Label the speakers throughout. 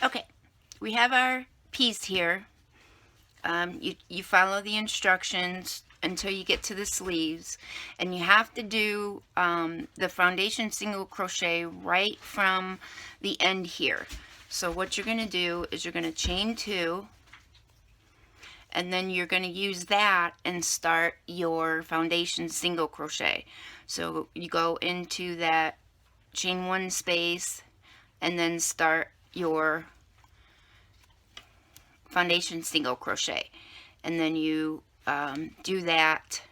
Speaker 1: Okay, we have our piece here. You follow the instructions until you get to the sleeves, and you have to do the foundation single crochet right from the end here. So what you're going to do is you're going to chain 2, and then you're going to use that and start your foundation single crochet. So you go into that chain 1 space and then start your foundation single crochet, and then you do that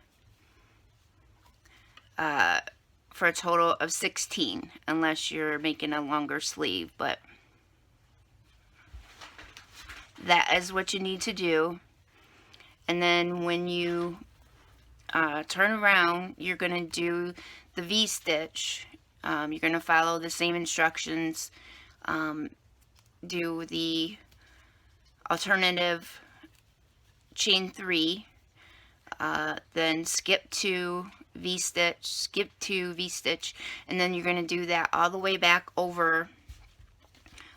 Speaker 1: for a total of 16, unless you're making a longer sleeve, but that is what you need to do. And then when you turn around, you're going to do the V-stitch. You're going to follow the same instructions, do the alternative chain 3, then skip 2, V-stitch, skip 2, V-stitch, and then you're going to do that all the way back over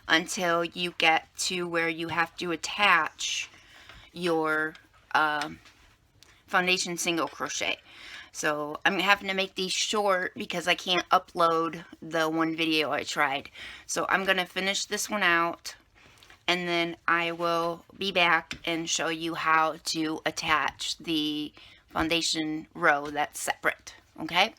Speaker 1: until you get to where you have to attach your foundation single crochet. So I'm having to make these short because I can't upload the one video I tried. So I'm going to finish this one out, and then I will be back and show you how to attach the foundation row that's separate. Okay?